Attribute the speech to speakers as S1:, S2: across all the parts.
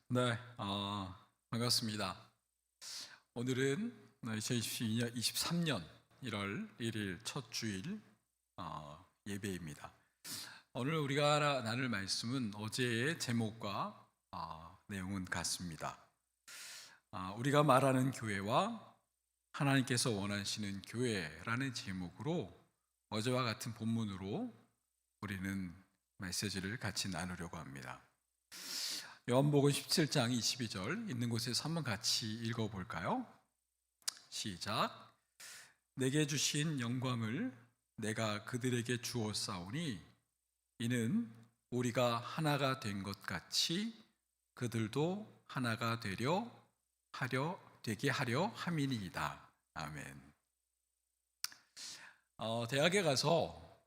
S1: 네, 반갑습니다. 오늘은 2022년 23년 1월 1일 첫 주일 예배입니다. 오늘 우리가 나눌 말씀은 어제의 제목과 내용은 같습니다. 우리가 말하는 교회와 하나님께서 원하시는 교회라는 제목으로 어제와 같은 본문으로 우리는 메시지를 같이 나누려고 합니다. 요한복음 17장 22절 있는 곳에서 한번 같이 읽어볼까요? 시작. 내게 주신 영광을 내가 그들에게 주었사오니 이는 우리가 하나가 된 것 같이 그들도 하나가 되게 하려 함이니이다. 아멘. 대학에 가서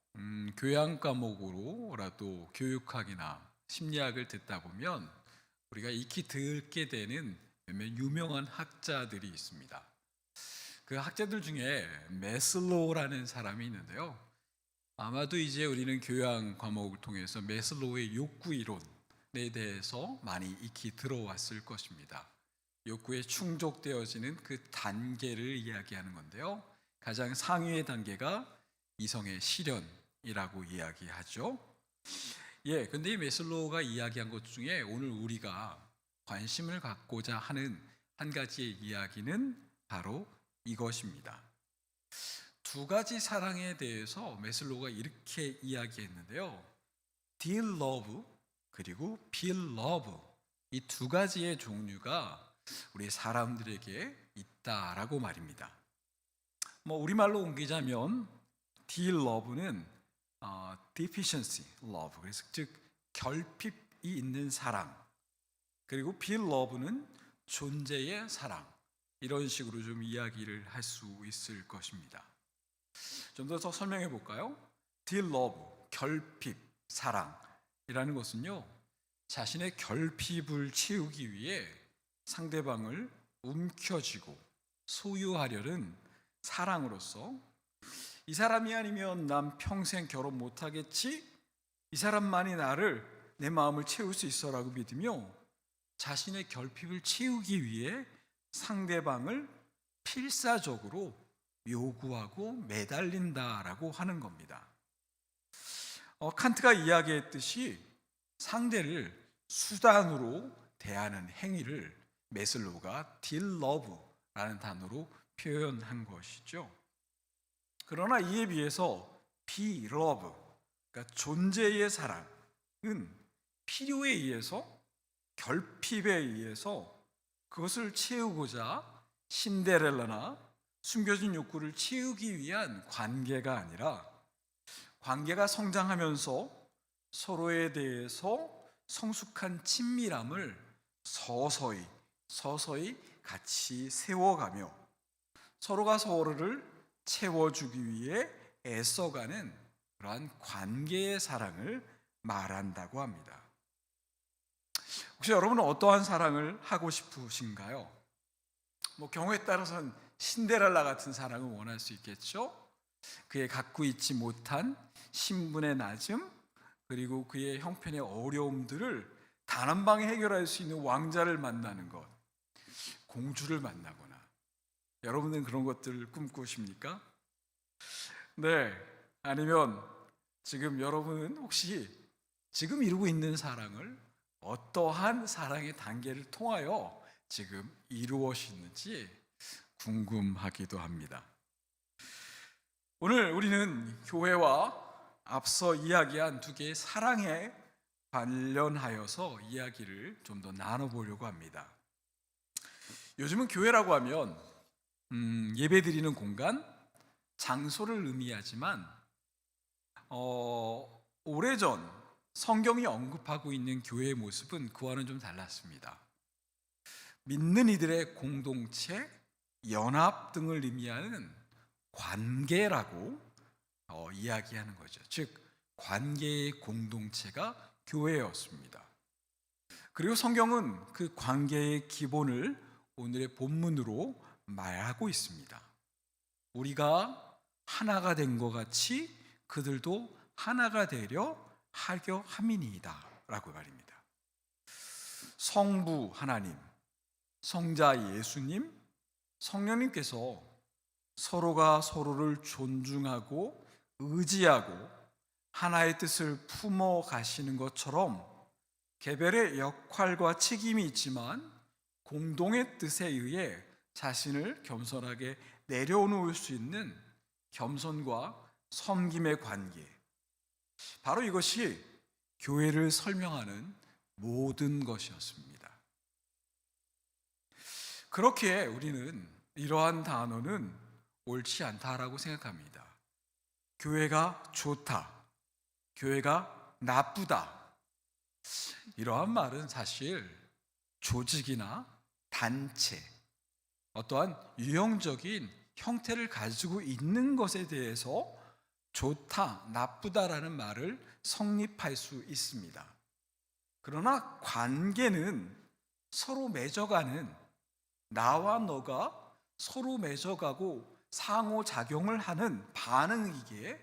S1: 교양 과목으로라도 교육학이나 심리학을 듣다 보면 우리가 익히 듣게 되는 몇몇 유명한 학자들이 있습니다. 그 학자들 중에 메슬로우라는 사람이 있는데요. 아마도 이제 우리는 교양 과목을 통해서 메슬로우의 욕구 이론에 대해서 많이 익히 들어왔을 것입니다. 욕구에 충족되어지는 그 단계를 이야기하는 건데요. 가장 상위의 단계가 이성의 실현이라고 이야기하죠. 근데 이 메슬로우가 이야기한 것 중에 오늘 우리가 관심을 갖고자 하는 한 가지의 이야기는 바로 이것입니다. 두 가지 사랑에 대해서 메슬로우가 이렇게 이야기했는데요. Dear love 그리고 Feel love 이 두 가지의 종류가 우리 사람들에게 있다라고 말입니다. 우리말로 옮기자면 Dear love는 deficiency love, 그래서 즉 결핍이 있는 사랑, 그리고 feel love는 존재의 사랑, 이런 식으로 좀 이야기를 할 수 있을 것입니다. 좀 더 설명해 볼까요? Dear love, 결핍, 사랑이라는 것은요, 자신의 결핍을 채우기 위해 상대방을 움켜쥐고 소유하려는 사랑으로서 이 사람이 아니면 난 평생 결혼 못하겠지? 이 사람만이 내 마음을 채울 수 있어라고 믿으며 자신의 결핍을 채우기 위해 상대방을 필사적으로 요구하고 매달린다라고 하는 겁니다. 칸트가 이야기했듯이 상대를 수단으로 대하는 행위를 메슬로우가 dear love라는 단어로 표현한 것이죠. 그러나 이에 비해서 be love, 그러니까 존재의 사랑은 필요에 의해서, 결핍에 의해서 그것을 채우고자 신데렐라나 숨겨진 욕구를 채우기 위한 관계가 아니라 관계가 성장하면서 서로에 대해서 성숙한 친밀함을 서서히 같이 세워가며 서로가 서로를 채워주기 위해 애써가는 그러한 관계의 사랑을 말한다고 합니다. 혹시 여러분은 어떠한 사랑을 하고 싶으신가요? 경우에 따라서는 신데렐라 같은 사랑을 원할 수 있겠죠. 그의 갖고 있지 못한 신분의 낮음, 그리고 그의 형편의 어려움들을 단 한 방에 해결할 수 있는 왕자를 만나는 것, 공주를 만나거나, 여러분은 그런 것들을 꿈꾸십니까? 네, 아니면 지금 여러분은 혹시 지금 이루고 있는 사랑을 어떠한 사랑의 단계를 통하여 지금 이루어지는지 궁금하기도 합니다. 오늘 우리는 교회와 앞서 이야기한 두 개의 사랑에 관련하여서 이야기를 좀 더 나눠보려고 합니다. 요즘은 교회라고 하면 예배드리는 공간, 장소를 의미하지만 오래전 성경이 언급하고 있는 교회의 모습은 그와는 좀 달랐습니다. 믿는 이들의 공동체, 연합 등을 의미하는 관계라고 이야기하는 거죠. 즉 관계의 공동체가 교회였습니다. 그리고 성경은 그 관계의 기본을 오늘의 본문으로 말하고 있습니다. 우리가 하나가 된 것 같이 그들도 하나가 되려 하려 함이니이다 라고 말입니다. 성부 하나님, 성자 예수님, 성령님께서 서로가 서로를 존중하고 의지하고 하나의 뜻을 품어 가시는 것처럼 개별의 역할과 책임이 있지만 공동의 뜻에 의해 자신을 겸손하게 내려놓을 수 있는 겸손과 섬김의 관계, 바로 이것이 교회를 설명하는 모든 것이었습니다. 그렇게 우리는 이러한 단어는 옳지 않다라고 생각합니다. 교회가 좋다, 교회가 나쁘다, 이러한 말은 사실 조직이나 단체, 어떠한 유형적인 형태를 가지고 있는 것에 대해서 좋다, 나쁘다라는 말을 성립할 수 있습니다. 그러나 관계는 서로 맺어가는, 나와 너가 서로 맺어가고 상호작용을 하는 반응이기에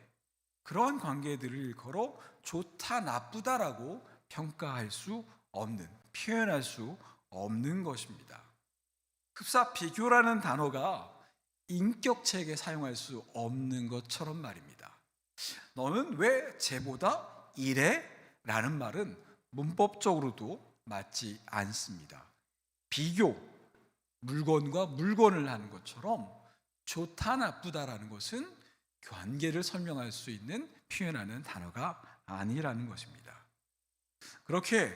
S1: 그러한 관계들을 일컬어 좋다, 나쁘다라고 평가할 수 없는, 표현할 수 없는 것입니다. 흡사 비교라는 단어가 인격체에게 사용할 수 없는 것처럼 말입니다. 너는 왜 쟤보다 이래? 라는 말은 문법적으로도 맞지 않습니다. 비교, 물건과 물건을 하는 것처럼 좋다, 나쁘다라는 것은 관계를 설명할 수 있는, 표현하는 단어가 아니라는 것입니다. 그렇게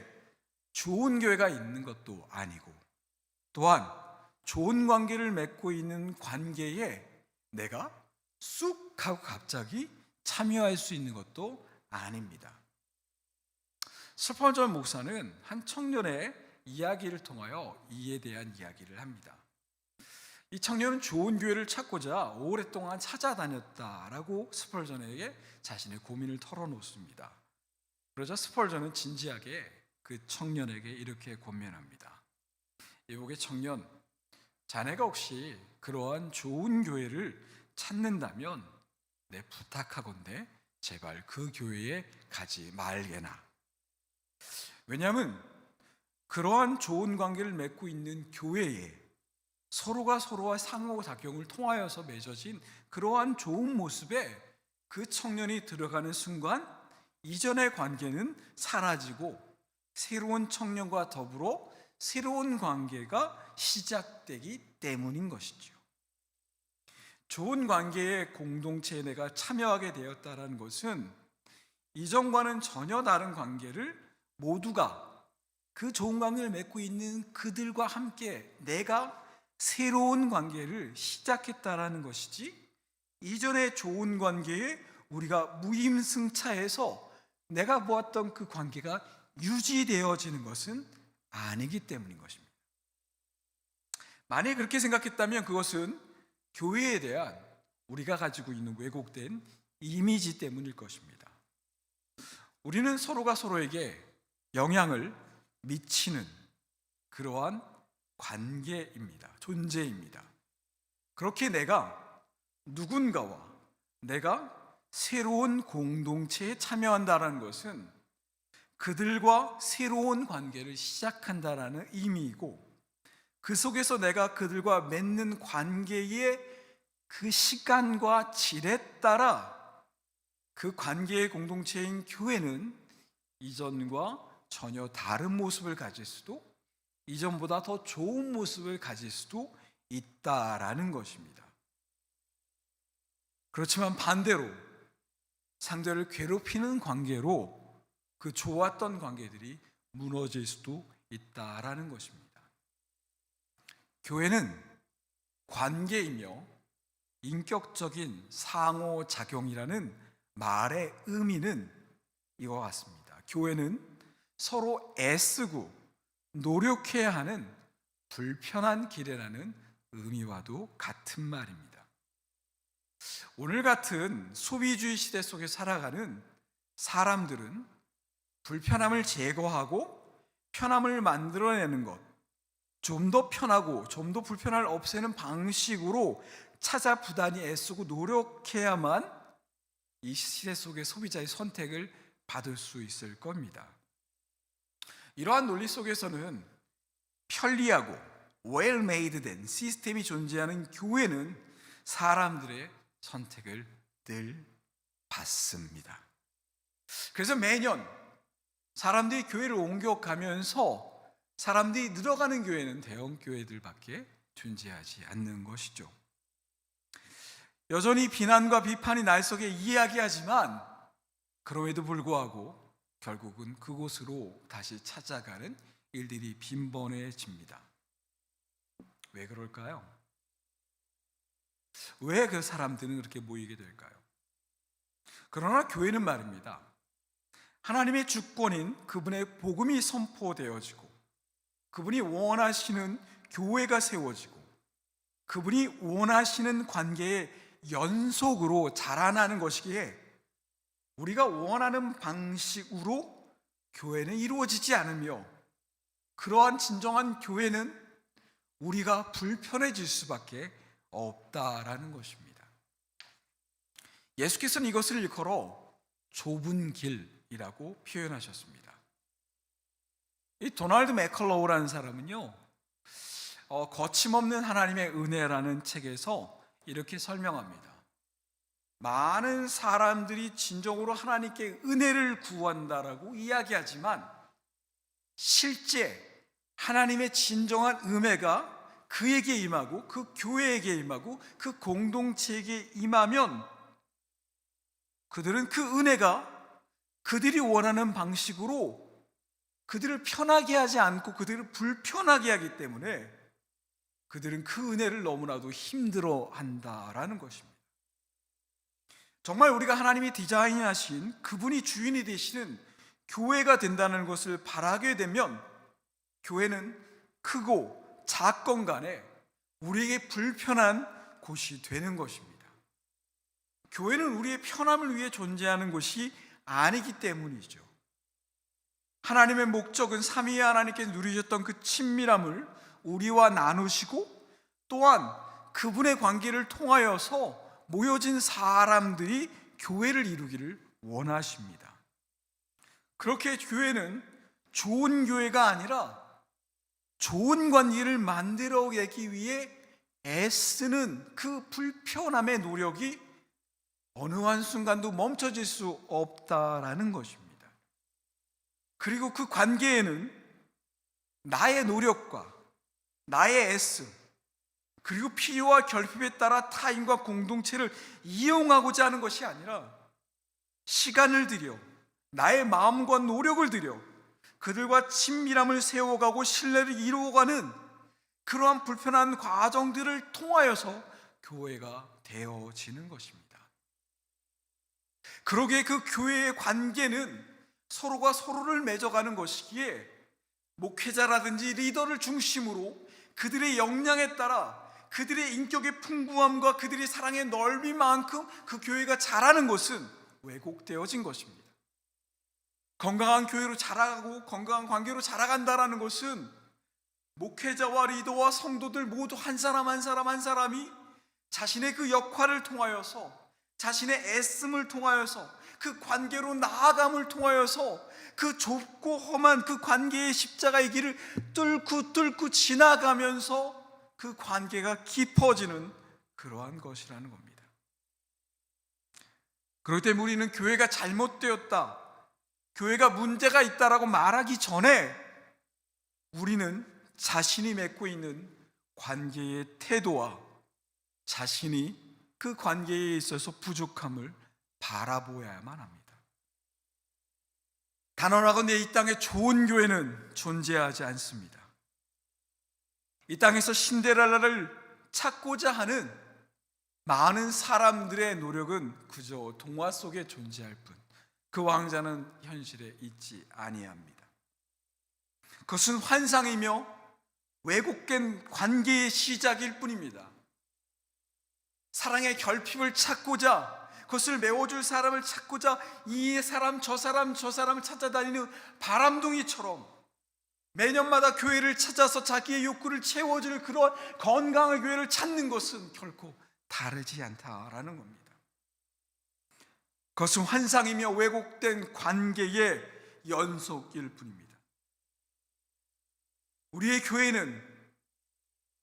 S1: 좋은 교회가 있는 것도 아니고, 또한 좋은 관계를 맺고 있는 관계에 내가 쑥 하고 갑자기 참여할 수 있는 것도 아닙니다. 스펄전 목사는 한 청년의 이야기를 통하여 이에 대한 이야기를 합니다. 이 청년은 좋은 교회를 찾고자 오랫동안 찾아다녔다라고 스펄전에게 자신의 고민을 털어놓습니다. 그러자 스펄전은 진지하게 그 청년에게 이렇게 권면합니다. 이복의 청년, 자네가 혹시 그러한 좋은 교회를 찾는다면 내 부탁하건대 제발 그 교회에 가지 말게나. 왜냐하면 그러한 좋은 관계를 맺고 있는 교회에 서로가 서로와 상호작용을 통하여서 맺어진 그러한 좋은 모습에 그 청년이 들어가는 순간 이전의 관계는 사라지고 새로운 청년과 더불어 새로운 관계가 시작되기 때문인 것이죠. 좋은 관계의 공동체에 내가 참여하게 되었다는 것은 이전과는 전혀 다른 관계를 모두가 그 좋은 관계를 맺고 있는 그들과 함께 내가 새로운 관계를 시작했다라는 것이지, 이전의 좋은 관계에 우리가 무임승차해서 내가 보았던 그 관계가 유지되어지는 것은 아니기 때문인 것입니다. 만약에 그렇게 생각했다면 그것은 교회에 대한 우리가 가지고 있는 왜곡된 이미지 때문일 것입니다. 우리는 서로가 서로에게 영향을 미치는 그러한 관계입니다. 존재입니다. 그렇게 내가 누군가와 내가 새로운 공동체에 참여한다는 것은 그들과 새로운 관계를 시작한다는 의미이고, 그 속에서 내가 그들과 맺는 관계의 그 시간과 질에 따라 그 관계의 공동체인 교회는 이전과 전혀 다른 모습을 가질 수도, 이전보다 더 좋은 모습을 가질 수도 있다라는 것입니다. 그렇지만 반대로 상대를 괴롭히는 관계로 그 좋았던 관계들이 무너질 수도 있다라는 것입니다. 교회는 관계이며 인격적인 상호작용이라는 말의 의미는 이와 같습니다. 교회는 서로 애쓰고 노력해야 하는 불편한 길이라는 의미와도 같은 말입니다. 오늘 같은 소비주의 시대 속에 살아가는 사람들은 불편함을 제거하고 편함을 만들어내는 것, 좀 더 편하고 좀 더 불편함을 없애는 방식으로 찾아 부단히 애쓰고 노력해야만 이 시대 속의 소비자의 선택을 받을 수 있을 겁니다. 이러한 논리 속에서는 편리하고 well made 된 시스템이 존재하는 교회는 사람들의 선택을 늘 받습니다. 그래서 매년 사람들이 교회를 옮겨가면서 사람들이 늘어가는 교회는 대형 교회들밖에 존재하지 않는 것이죠. 여전히 비난과 비판이 날 속에 이야기하지만 그럼에도 불구하고 결국은 그곳으로 다시 찾아가는 일들이 빈번해집니다. 왜 그럴까요? 왜 그 사람들은 그렇게 모이게 될까요? 그러나 교회는 말입니다, 하나님의 주권인 그분의 복음이 선포되어지고 그분이 원하시는 교회가 세워지고 그분이 원하시는 관계의 연속으로 자라나는 것이기에 우리가 원하는 방식으로 교회는 이루어지지 않으며 그러한 진정한 교회는 우리가 불편해질 수밖에 없다라는 것입니다. 예수께서는 이것을 일컬어 좁은 길이라고 표현하셨습니다. 이 도널드 맥컬로우라는 사람은요, 거침없는 하나님의 은혜라는 책에서 이렇게 설명합니다. 많은 사람들이 진정으로 하나님께 은혜를 구한다라고 이야기하지만 실제 하나님의 진정한 은혜가 그에게 임하고 그 교회에게 임하고 그 공동체에게 임하면 그들은 그 은혜가 그들이 원하는 방식으로 그들을 편하게 하지 않고 그들을 불편하게 하기 때문에 그들은 그 은혜를 너무나도 힘들어 한다라는 것입니다. 정말 우리가 하나님이 디자인하신 그분이 주인이 되시는 교회가 된다는 것을 바라게 되면 교회는 크고 작건 간에 우리에게 불편한 곳이 되는 것입니다. 교회는 우리의 편함을 위해 존재하는 것이 아니기 때문이죠. 하나님의 목적은 삼위의 하나님께 누리셨던 그 친밀함을 우리와 나누시고 또한 그분의 관계를 통하여서 모여진 사람들이 교회를 이루기를 원하십니다. 그렇게 교회는 좋은 교회가 아니라 좋은 관계를 만들어내기 위해 애쓰는 그 불편함의 노력이 어느 한순간도 멈춰질 수 없다라는 것입니다. 그리고 그 관계에는 나의 노력과 나의 애씀 그리고 필요와 결핍에 따라 타인과 공동체를 이용하고자 하는 것이 아니라 시간을 들여 나의 마음과 노력을 들여 그들과 친밀함을 세워가고 신뢰를 이루어가는 그러한 불편한 과정들을 통하여서 교회가 되어지는 것입니다. 그러기에 그 교회의 관계는 서로가 서로를 맺어가는 것이기에 목회자라든지 리더를 중심으로 그들의 역량에 따라 그들의 인격의 풍부함과 그들의 사랑의 넓이만큼 그 교회가 자라는 것은 왜곡되어진 것입니다. 건강한 교회로 자라고 건강한 관계로 자라간다는 것은 목회자와 리더와 성도들 모두 한 사람 한 사람이 자신의 그 역할을 통하여서 자신의 애씀을 통하여서 그 관계로 나아감을 통하여서 그 좁고 험한 그 관계의 십자가의 길을 뚫고 지나가면서 그 관계가 깊어지는 그러한 것이라는 겁니다. 그렇기 때문에 우리는 교회가 잘못되었다, 교회가 문제가 있다라고 말하기 전에 우리는 자신이 맺고 있는 관계의 태도와 자신이 그 관계에 있어서 부족함을 바라보아야만 합니다. 단언하건대 이 땅에 좋은 교회는 존재하지 않습니다. 이 땅에서 신데렐라를 찾고자 하는 많은 사람들의 노력은 그저 동화 속에 존재할 뿐, 그 왕자는 현실에 있지 아니합니다. 그것은 환상이며 왜곡된 관계의 시작일 뿐입니다. 사랑의 결핍을 찾고자, 그것을 메워줄 사람을 찾고자 이 사람 저 사람을 찾아다니는 바람둥이처럼 매년마다 교회를 찾아서 자기의 욕구를 채워줄 그런 건강한 교회를 찾는 것은 결코 다르지 않다라는 겁니다. 그것은 환상이며 왜곡된 관계의 연속일 뿐입니다. 우리의 교회는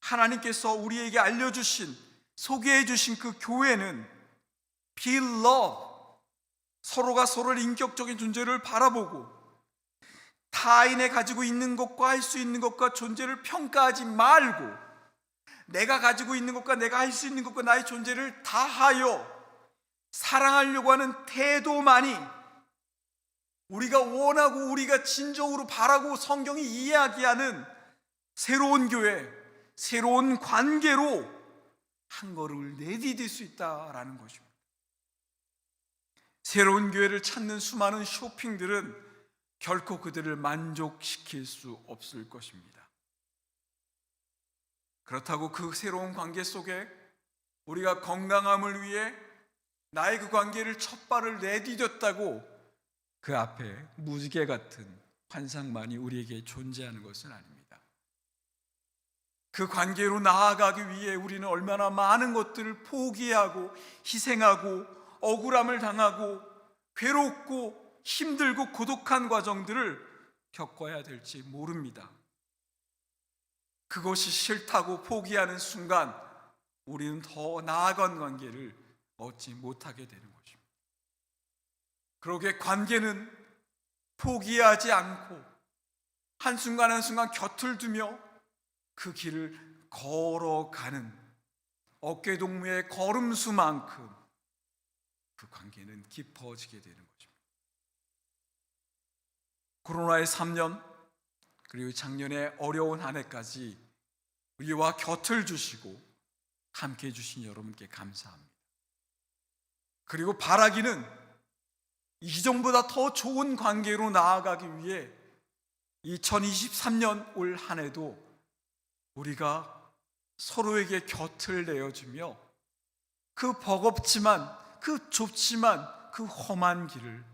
S1: 하나님께서 우리에게 알려주신, 소개해 주신 그 교회는 be love, 서로가 서로의 인격적인 존재를 바라보고 타인에 가지고 있는 것과 할 수 있는 것과 존재를 평가하지 말고 내가 가지고 있는 것과 내가 할 수 있는 것과 나의 존재를 다하여 사랑하려고 하는 태도만이 우리가 원하고 우리가 진정으로 바라고 성경이 이야기하는 새로운 교회, 새로운 관계로 한 걸음을 내디딜 수 있다라는 것입니다. 새로운 교회를 찾는 수많은 쇼핑들은 결코 그들을 만족시킬 수 없을 것입니다. 그렇다고 그 새로운 관계 속에 우리가 건강함을 위해 나의 그 관계를 첫 발을 내디뎠다고 그 앞에 무지개 같은 환상만이 우리에게 존재하는 것은 아닙니다. 그 관계로 나아가기 위해 우리는 얼마나 많은 것들을 포기하고 희생하고 억울함을 당하고 괴롭고 힘들고 고독한 과정들을 겪어야 될지 모릅니다. 그것이 싫다고 포기하는 순간 우리는 더 나아간 관계를 얻지 못하게 되는 것입니다. 그러기에 관계는 포기하지 않고 한순간 한순간 곁을 두며 그 길을 걸어가는 어깨동무의 걸음수만큼 그 관계는 깊어지게 되는 것입니다. 코로나의 3년 그리고 작년에 어려운 한 해까지 우리와 곁을 주시고 함께해 주신 여러분께 감사합니다. 그리고 바라기는 이전보다 더 좋은 관계로 나아가기 위해 2023년 올 한 해도 우리가 서로에게 곁을 내어주며 그 버겁지만 그 좁지만 그 험한 길을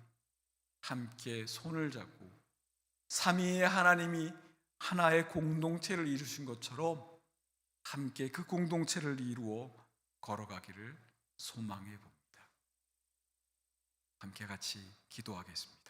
S1: 함께 손을 잡고 삼위의 하나님이 하나의 공동체를 이루신 것처럼 함께 그 공동체를 이루어 걸어가기를 소망해 봅니다. 함께 같이 기도하겠습니다.